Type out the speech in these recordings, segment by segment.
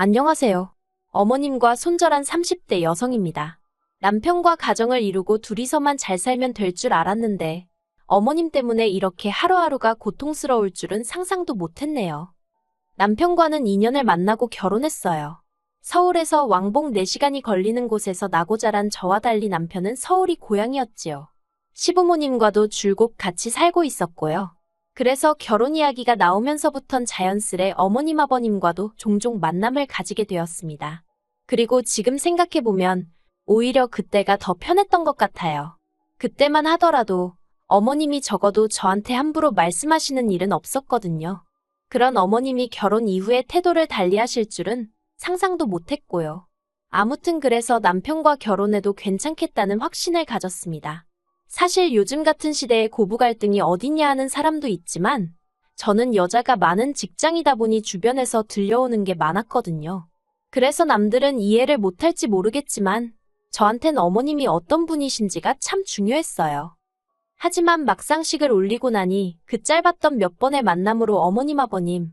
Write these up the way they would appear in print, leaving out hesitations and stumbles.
안녕하세요. 어머님과 손절한 30대 여성입니다. 남편과 가정을 이루고 둘이서만 잘 살면 될 줄 알았는데 어머님 때문에 이렇게 하루하루가 고통스러울 줄은 상상도 못했네요. 남편과는 2년을 만나고 결혼했어요. 서울에서 왕복 4시간이 걸리는 곳에서 나고 자란 저와 달리 남편은 서울이 고향이었지요. 시부모님과도 줄곧 같이 살고 있었고요. 그래서 결혼 이야기가 나오면서부턴 자연스레 어머님 아버님과도 종종 만남을 가지게 되었습니다. 그리고 지금 생각해보면 오히려 그때가 더 편했던 것 같아요. 그때만 하더라도 어머님이 적어도 저한테 함부로 말씀하시는 일은 없었거든요. 그런 어머님이 결혼 이후에 태도를 달리하실 줄은 상상도 못했고요. 아무튼 그래서 남편과 결혼해도 괜찮겠다는 확신을 가졌습니다. 사실 요즘 같은 시대에 고부 갈등이 어딨냐 하는 사람도 있지만 저는 여자가 많은 직장이다 보니 주변에서 들려오는 게 많았거든요. 그래서 남들은 이해를 못할지 모르겠지만 저한텐 어머님이 어떤 분이신지가 참 중요했어요. 하지만 막상 식을 올리고 나니 그 짧았던 몇 번의 만남으로 어머님 아버님,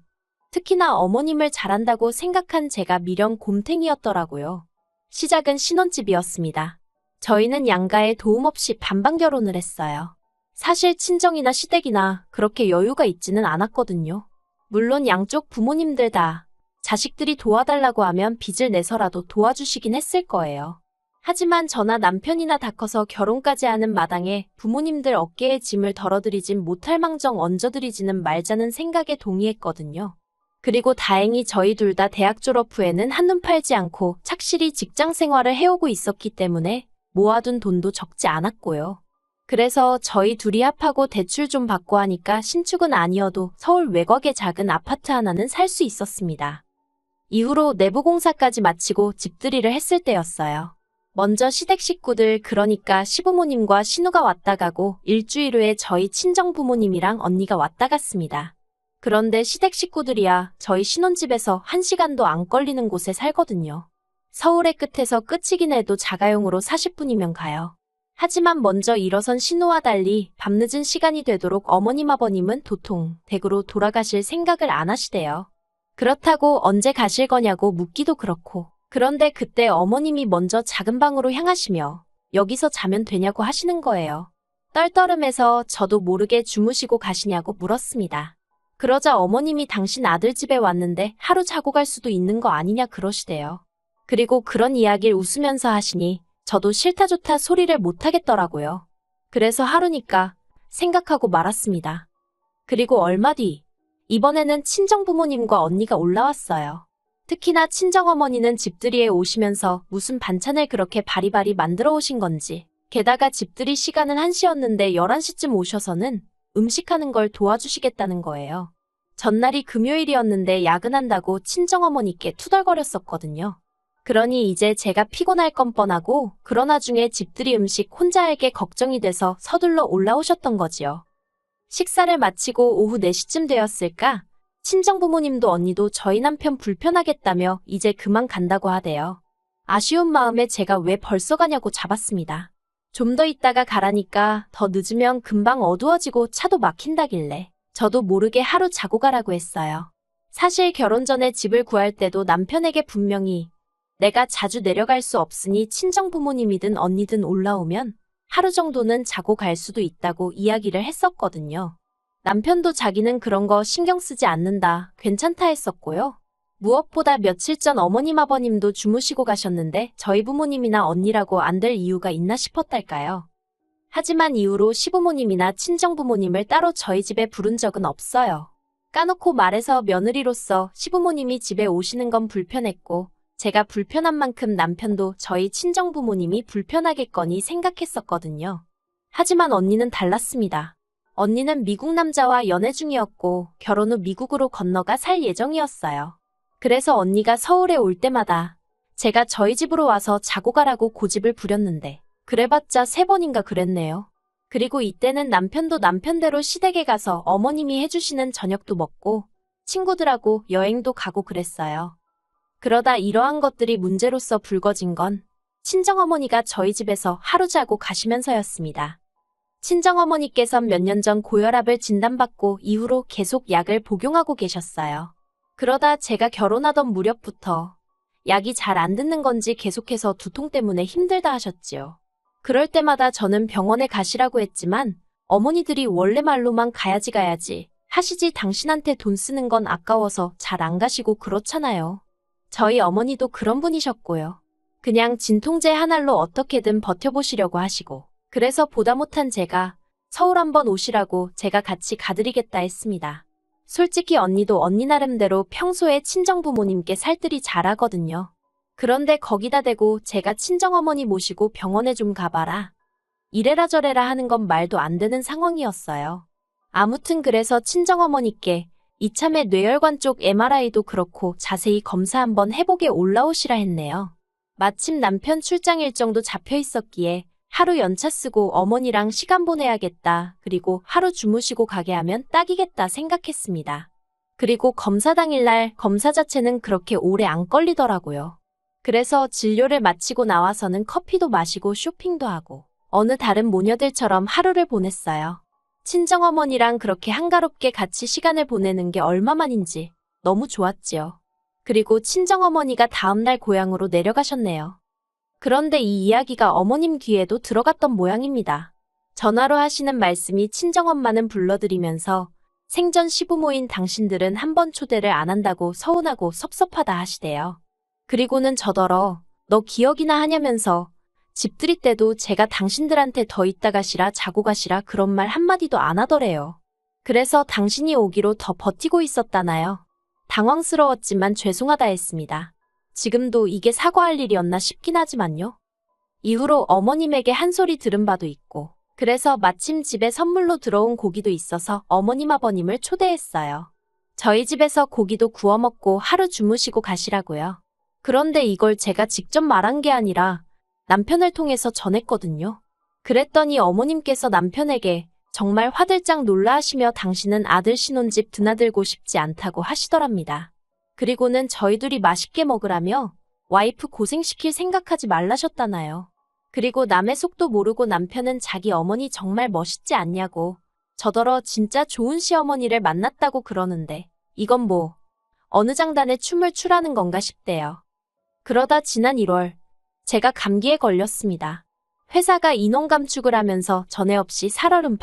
특히나 어머님을 잘한다고 생각한 제가 미련 곰탱이였더라고요. 시작은 신혼집이었습니다. 저희는 양가의 도움 없이 반반 결혼을 했어요. 사실 친정이나 시댁이나 그렇게 여유가 있지는 않았거든요. 물론 양쪽 부모님들 다 자식들이 도와달라고 하면 빚을 내서라도 도와주시긴 했을 거예요. 하지만 저나 남편이나 다 커서 결혼까지 하는 마당에 부모님들 어깨에 짐을 덜어드리진 못할 망정 얹어드리지는 말자는 생각에 동의했거든요. 그리고 다행히 저희 둘 다 대학 졸업 후에는 한눈 팔지 않고 착실히 직장 생활을 해오고 있었기 때문에 모아둔 돈도 적지 않았고요. 그래서 저희 둘이 합하고 대출 좀 받고 하니까 신축은 아니어도 서울 외곽의 작은 아파트 하나는 살 수 있었습니다. 이후로 내부 공사까지 마치고 집들이를 했을 때였어요. 먼저 시댁 식구들 그러니까 시부모님과 신우가 왔다 가고 일주일 후에 저희 친정 부모님이랑 언니가 왔다 갔습니다. 그런데 시댁 식구들이야 저희 신혼집에서 1시간도 안 걸리는 곳에 살거든요. 서울의 끝에서 끝이긴 해도 자가용으로 40분이면 가요. 하지만 먼저 일어선 신우와 달리 밤늦은 시간이 되도록 어머님 아버님은 도통 댁으로 돌아가실 생각을 안 하시대요. 그렇다고 언제 가실 거냐고 묻기도 그렇고. 그런데 그때 어머님이 먼저 작은 방으로 향하시며 여기서 자면 되냐고 하시는 거예요. 떨떠름해서 저도 모르게 주무시고 가시냐고 물었습니다. 그러자 어머님이 당신 아들 집에 왔는데 하루 자고 갈 수도 있는 거 아니냐 그러시대요. 그리고 그런 이야기를 웃으면서 하시니 저도 싫다 좋다 소리를 못 하겠더라고요. 그래서 하루니까 생각하고 말았습니다. 그리고 얼마 뒤 이번에는 친정부모님과 언니가 올라왔어요. 특히나 친정어머니는 집들이에 오시면서 무슨 반찬을 그렇게 바리바리 만들어 오신 건지 게다가 집들이 시간은 1시였는데 11시쯤 오셔서는 음식하는 걸 도와주시겠다는 거예요. 전날이 금요일이었는데 야근한다고 친정어머니께 투덜거렸었거든요. 그러니 이제 제가 피곤할 건 뻔하고 그러나 중에 집들이 음식 혼자 할게 걱정이 돼서 서둘러 올라오셨던 거지요. 식사를 마치고 오후 4시쯤 되었을까? 친정부모님도 언니도 저희 남편 불편하겠다며 이제 그만 간다고 하대요. 아쉬운 마음에 제가 왜 벌써 가냐고 잡았습니다. 좀 더 있다가 가라니까 더 늦으면 금방 어두워지고 차도 막힌다길래 저도 모르게 하루 자고 가라고 했어요. 사실 결혼 전에 집을 구할 때도 남편에게 분명히 내가 자주 내려갈 수 없으니 친정부모님이든 언니든 올라오면 하루 정도는 자고 갈 수도 있다고 이야기를 했었거든요. 남편도 자기는 그런 거 신경 쓰지 않는다, 괜찮다 했었고요. 무엇보다 며칠 전 어머님 아버님도 주무시고 가셨는데 저희 부모님이나 언니라고 안 될 이유가 있나 싶었달까요. 하지만 이후로 시부모님이나 친정부모님을 따로 저희 집에 부른 적은 없어요. 까놓고 말해서 며느리로서 시부모님이 집에 오시는 건 불편했고 제가 불편한 만큼 남편도 저희 친정부모님이 불편하겠거니 생각했었거든요. 하지만 언니는 달랐습니다. 언니는 미국 남자와 연애 중이었고 결혼 후 미국으로 건너가 살 예정이었어요. 그래서 언니가 서울에 올 때마다 제가 저희 집으로 와서 자고 가라고 고집을 부렸는데 그래봤자 3번인가 그랬네요. 그리고 이때는 남편도 남편대로 시댁에 가서 어머님이 해주시는 저녁도 먹고 친구들하고 여행도 가고 그랬어요. 그러다 이러한 것들이 문제로서 불거진 건 친정어머니가 저희 집에서 하루 자고 가시면서였습니다. 친정어머니께선 몇 년 전 고혈압을 진단받고 이후로 계속 약을 복용하고 계셨어요. 그러다 제가 결혼하던 무렵부터 약이 잘 안 듣는 건지 계속해서 두통 때문에 힘들다 하셨지요. 그럴 때마다 저는 병원에 가시라고 했지만 어머니들이 원래 말로만 가야지 하시지 당신한테 돈 쓰는 건 아까워서 잘 안 가시고 그렇잖아요. 저희 어머니도 그런 분이셨고요. 그냥 진통제 한 알로 어떻게든 버텨보시려고 하시고 그래서 보다 못한 제가 서울 한번 오시라고 제가 같이 가드리겠다 했습니다. 솔직히 언니도 언니 나름대로 평소에 친정부모님께 살뜰히 잘하거든요. 그런데 거기다 대고 제가 친정어머니 모시고 병원에 좀 가봐라. 이래라 저래라 하는 건 말도 안 되는 상황이었어요. 아무튼 그래서 친정어머니께 이참에 뇌혈관 쪽 MRI도 그렇고 자세히 검사 한번 해보게 올라오시라 했네요. 마침 남편 출장 일정도 잡혀 있었기에 하루 연차 쓰고 어머니랑 시간 보내야겠다. 그리고 하루 주무시고 가게 하면 딱이겠다 생각했습니다. 그리고 검사 당일날 검사 자체는 그렇게 오래 안 걸리더라고요. 그래서 진료를 마치고 나와서는 커피도 마시고 쇼핑도 하고 어느 다른 모녀들처럼 하루를 보냈어요. 친정어머니랑 그렇게 한가롭게 같이 시간을 보내는 게 얼마만인지 너무 좋았지요. 그리고 친정어머니가 다음날 고향으로 내려가셨네요. 그런데 이 이야기가 어머님 귀에도 들어갔던 모양입니다. 전화로 하시는 말씀이 친정엄마는 불러드리면서 생전 시부모인 당신들은 한 번 초대를 안 한다고 서운하고 섭섭하다 하시대요. 그리고는 저더러 너 기억이나 하냐면서 집 들일 때도 제가 당신들한테 더 있다 가시라 자고 가시라 그런 말 한마디도 안 하더래요. 그래서 당신이 오기로 더 버티고 있었다나요. 당황스러웠지만 죄송하다 했습니다. 지금도 이게 사과할 일이었나 싶긴 하지만요. 이후로 어머님에게 한 소리 들은 바도 있고 그래서 마침 집에 선물로 들어온 고기도 있어서 어머님 아버님을 초대했어요. 저희 집에서 고기도 구워 먹고 하루 주무시고 가시라고요. 그런데 이걸 제가 직접 말한 게 아니라 남편을 통해서 전했거든요. 그랬더니 어머님께서 남편에게 정말 화들짝 놀라하시며 당신은 아들 신혼집 드나들고 싶지 않다고 하시더랍니다. 그리고는 저희 둘이 맛있게 먹으라며 와이프 고생시킬 생각하지 말라셨다나요. 그리고 남의 속도 모르고 남편은 자기 어머니 정말 멋있지 않냐고 저더러 진짜 좋은 시어머니를 만났다고 그러는데 이건 뭐 어느 장단에 춤을 추라는 건가 싶대요. 그러다 지난 1월 제가 감기에 걸렸습니다. 회사가 인원 감축을 하면서 전에 없이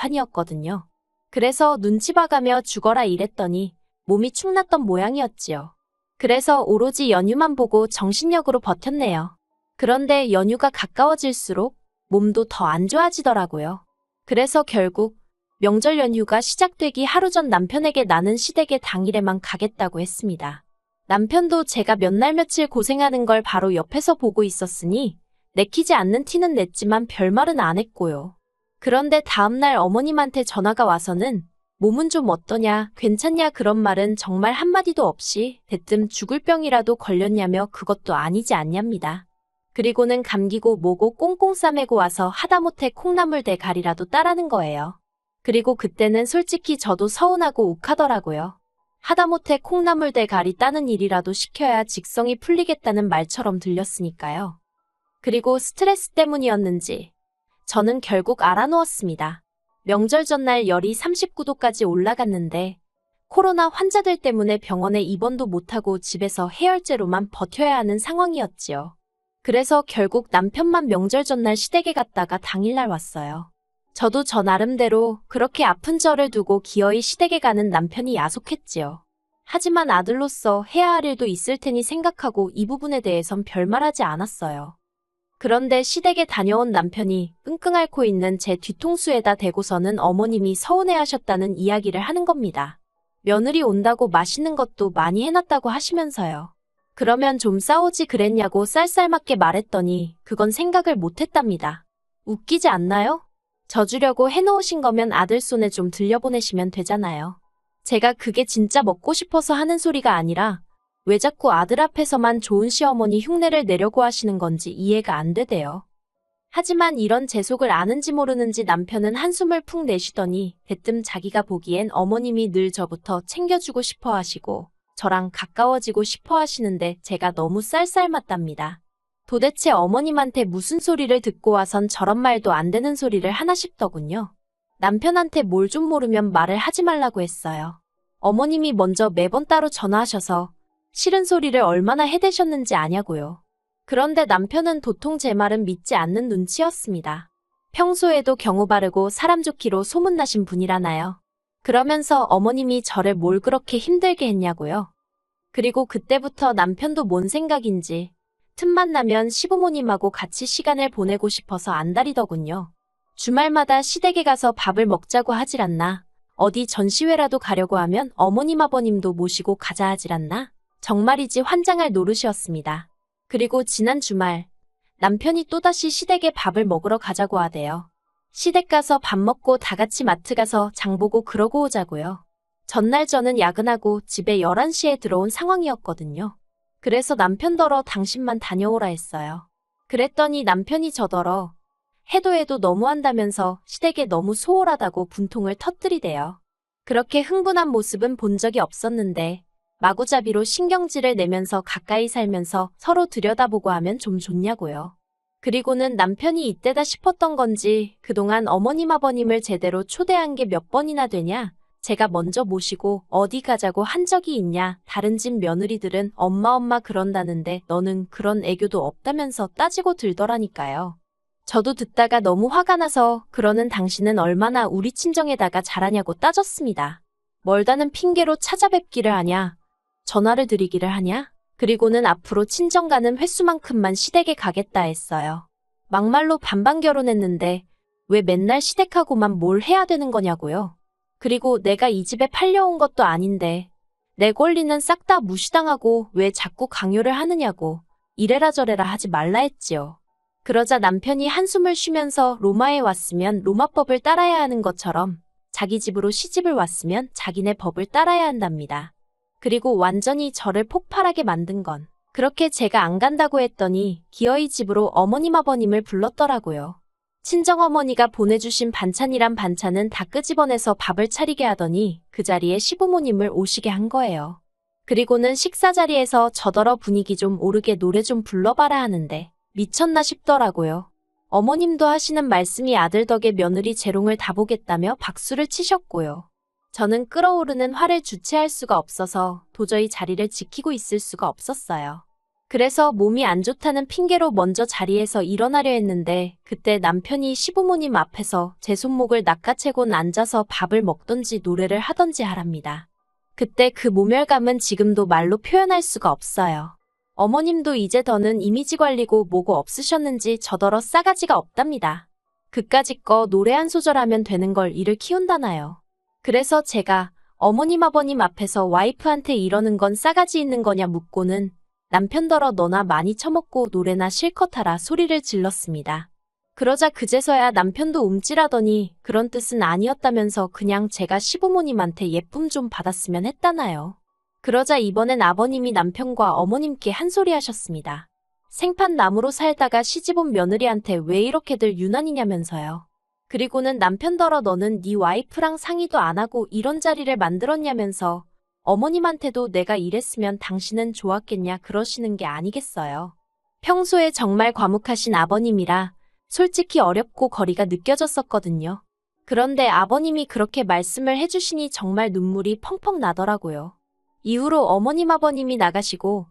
살얼음판이었거든요. 그래서 눈치 봐가며 죽어라 일했더니 몸이 축났던 모양이었지요. 그래서 오로지 연휴만 보고 정신력으로 버텼네요. 그런데 연휴가 가까워질수록 몸도 더 안 좋아지더라고요. 그래서 결국 명절 연휴가 시작되기 하루 전 남편에게 나는 시댁에 당일에만 가겠다고 했습니다. 남편도 제가 몇 날 며칠 고생하는 걸 바로 옆에서 보고 있었으니 내키지 않는 티는 냈지만 별말은 안 했고요. 그런데 다음날 어머님한테 전화가 와서는 몸은 좀 어떠냐, 괜찮냐 그런 말은 정말 한마디도 없이 대뜸 죽을 병이라도 걸렸냐며 그것도 아니지 않냐입니다. 그리고는 감기고 뭐고 꽁꽁 싸매고 와서 하다못해 콩나물 대가리라도 따라는 거예요. 그리고 그때는 솔직히 저도 서운하고 욱하더라고요. 하다못해 콩나물 대가리 따는 일이라도 시켜야 직성이 풀리겠다는 말처럼 들렸으니까요. 그리고 스트레스 때문이었는지 저는 결국 알아누웠습니다. 명절 전날 열이 39도까지 올라갔는데 코로나 환자들 때문에 병원에 입원도 못하고 집에서 해열제로만 버텨야 하는 상황이었지요. 그래서 결국 남편만 명절 전날 시댁에 갔다가 당일날 왔어요. 저도 저 나름대로 그렇게 아픈 저를 두고 기어이 시댁에 가는 남편이 야속했지요. 하지만 아들로서 해야 할 일도 있을 테니 생각하고 이 부분에 대해선 별말하지 않았어요. 그런데 시댁에 다녀온 남편이 끙끙 앓고 있는 제 뒤통수에다 대고서는 어머님이 서운해하셨다는 이야기를 하는 겁니다. 며느리 온다고 맛있는 것도 많이 해놨다고 하시면서요. 그러면 좀 싸우지 그랬냐고 쌀쌀맞게 말했더니 그건 생각을 못했답니다. 웃기지 않나요? 져주려고 해놓으신 거면 아들 손에 좀 들려보내시면 되잖아요. 제가 그게 진짜 먹고 싶어서 하는 소리가 아니라 왜 자꾸 아들 앞에서만 좋은 시어머니 흉내를 내려고 하시는 건지 이해가 안 되대요. 하지만 이런 제 속을 아는지 모르는지 남편은 한숨을 푹 내쉬더니 대뜸 자기가 보기엔 어머님이 늘 저부터 챙겨주고 싶어 하시고 저랑 가까워지고 싶어 하시는데 제가 너무 쌀쌀맞답니다. 도대체 어머님한테 무슨 소리를 듣고 와선 저런 말도 안 되는 소리를 하나 싶더군요. 남편한테 뭘 좀 모르면 말을 하지 말라고 했어요. 어머님이 먼저 매번 따로 전화하셔서 싫은 소리를 얼마나 해대셨는지 아냐고요. 그런데 남편은 도통 제 말은 믿지 않는 눈치였습니다. 평소에도 경우 바르고 사람 좋기로 소문나신 분이라나요. 그러면서 어머님이 저를 뭘 그렇게 힘들게 했냐고요. 그리고 그때부터 남편도 뭔 생각인지 틈만 나면 시부모님하고 같이 시간을 보내고 싶어서 안달이더군요. 주말마다 시댁에 가서 밥을 먹자고 하질 않나. 어디 전시회라도 가려고 하면 어머님 아버님도 모시고 가자 하질 않나. 정말이지 환장할 노릇이었습니다. 그리고 지난 주말 남편이 또다시 시댁에 밥을 먹으러 가자고 하대요. 시댁 가서 밥 먹고 다 같이 마트 가서 장 보고 그러고 오자고요. 전날 저는 야근하고 집에 11시에 들어온 상황이었거든요. 그래서 남편더러 당신만 다녀오라 했어요. 그랬더니 남편이 저더러 해도 해도 너무한다면서 시댁에 너무 소홀하다고 분통을 터뜨리대요. 그렇게 흥분한 모습은 본 적이 없었는데 마구잡이로 신경질을 내면서 가까이 살면서 서로 들여다보고 하면 좀 좋냐고요. 그리고는 남편이 이때다 싶었던 건지 그동안 어머님 아버님을 제대로 초대한 게 몇 번이나 되냐? 제가 먼저 모시고 어디 가자고 한 적이 있냐? 다른 집 며느리들은 엄마 그런다는데 너는 그런 애교도 없다면서 따지고 들더라니까요. 저도 듣다가 너무 화가 나서 그러는 당신은 얼마나 우리 친정에다가 잘하냐고 따졌습니다. 멀다는 핑계로 찾아뵙기를 하냐? 전화를 드리기를 하냐? 그리고는 앞으로 친정 가는 횟수만큼만 시댁에 가겠다 했어요. 막말로 반반 결혼했는데 왜 맨날 시댁하고만 뭘 해야 되는 거냐고요. 그리고 내가 이 집에 팔려온 것도 아닌데 내 권리는 싹 다 무시당하고 왜 자꾸 강요를 하느냐고 이래라 저래라 하지 말라 했지요. 그러자 남편이 한숨을 쉬면서 로마에 왔으면 로마법을 따라야 하는 것처럼 자기 집으로 시집을 왔으면 자기네 법을 따라야 한답니다. 그리고 완전히 저를 폭발하게 만든 건 그렇게 제가 안 간다고 했더니 기어이 집으로 어머님 아버님을 불렀더라고요. 친정어머니가 보내주신 반찬이란 반찬은 다 끄집어내서 밥을 차리게 하더니 그 자리에 시부모님을 오시게 한 거예요. 그리고는 식사 자리에서 저더러 분위기 좀 오르게 노래 좀 불러봐라 하는데 미쳤나 싶더라고요. 어머님도 하시는 말씀이 아들 덕에 며느리 재롱을 다 보겠다며 박수를 치셨고요. 저는 끓어오르는 화를 주체할 수가 없어서 도저히 자리를 지키고 있을 수가 없었어요. 그래서 몸이 안 좋다는 핑계로 먼저 자리에서 일어나려 했는데 그때 남편이 시부모님 앞에서 제 손목을 낚아채곤 앉아서 밥을 먹던지 노래를 하던지 하랍니다. 그때 그 모멸감은 지금도 말로 표현할 수가 없어요. 어머님도 이제 더는 이미지 관리고 뭐고 없으셨는지 저더러 싸가지가 없답니다. 그까짓 거 노래 한 소절 하면 되는 걸 이를 키운다나요. 그래서 제가 어머님 아버님 앞에서 와이프한테 이러는 건 싸가지 있는 거냐 묻고는 남편더러 너나 많이 처먹고 노래나 실컷 하라 소리를 질렀습니다. 그러자 그제서야 남편도 움찔하더니 그런 뜻은 아니었다면서 그냥 제가 시부모님한테 예쁨 좀 받았으면 했다나요. 그러자 이번엔 아버님이 남편과 어머님께 한 소리 하셨습니다. 생판 나무로 살다가 시집온 며느리한테 왜 이렇게들 유난이냐면서요. 그리고는 남편더러 너는 네 와이프랑 상의도 안 하고 이런 자리를 만들었냐면서 어머님한테도 내가 이랬으면 당신은 좋았겠냐 그러시는 게 아니겠어요. 평소에 정말 과묵하신 아버님이라 솔직히 어렵고 거리가 느껴졌었거든요. 그런데 아버님이 그렇게 말씀을 해주시니 정말 눈물이 펑펑 나더라고요. 이후로 어머님 아버님이 나가시고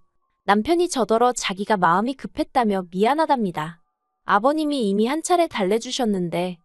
남편이 저더러 자기가 마음이 급했다며 미안하답니다. 아버님이 이미 한 차례 달래주셨는데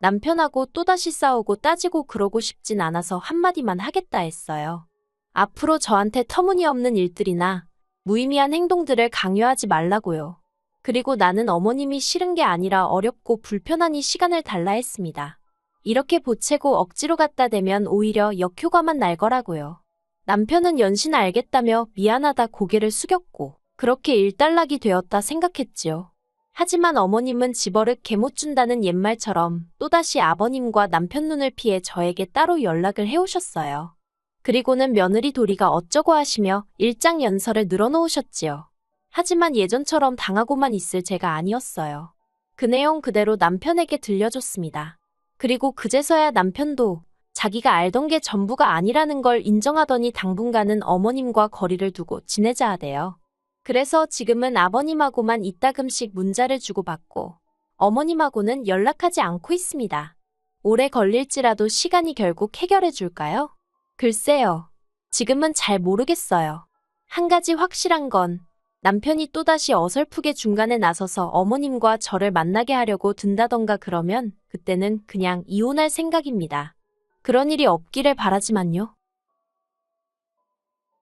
남편하고 또다시 싸우고 따지고 그러고 싶진 않아서 한마디만 하겠다 했어요. 앞으로 저한테 터무니없는 일들이나 무의미한 행동들을 강요하지 말라고요. 그리고 나는 어머님이 싫은 게 아니라 어렵고 불편하니 시간을 달라 했습니다. 이렇게 보채고 억지로 갖다 대면 오히려 역효과만 날 거라고요. 남편은 연신 알겠다며 미안하다 고개를 숙였고 그렇게 일단락이 되었다 생각했지요. 하지만 어머님은 집어릇 개 못 준다는 옛말처럼 또다시 아버님과 남편 눈을 피해 저에게 따로 연락을 해오셨어요. 그리고는 며느리 도리가 어쩌고 하시며 일장연설을 늘어놓으셨지요. 하지만 예전처럼 당하고만 있을 제가 아니었어요. 그 내용 그대로 남편에게 들려줬습니다. 그리고 그제서야 남편도 자기가 알던 게 전부가 아니라는 걸 인정하더니 당분간은 어머님과 거리를 두고 지내자 하대요. 그래서 지금은 아버님하고만 이따금씩 문자를 주고받고 어머님하고는 연락하지 않고 있습니다. 오래 걸릴지라도 시간이 결국 해결해 줄까요? 글쎄요. 지금은 잘 모르겠어요. 한 가지 확실한 건 남편이 또다시 어설프게 중간에 나서서 어머님과 저를 만나게 하려고 든다던가 그러면 그때는 그냥 이혼할 생각입니다. 그런 일이 없기를 바라지만요.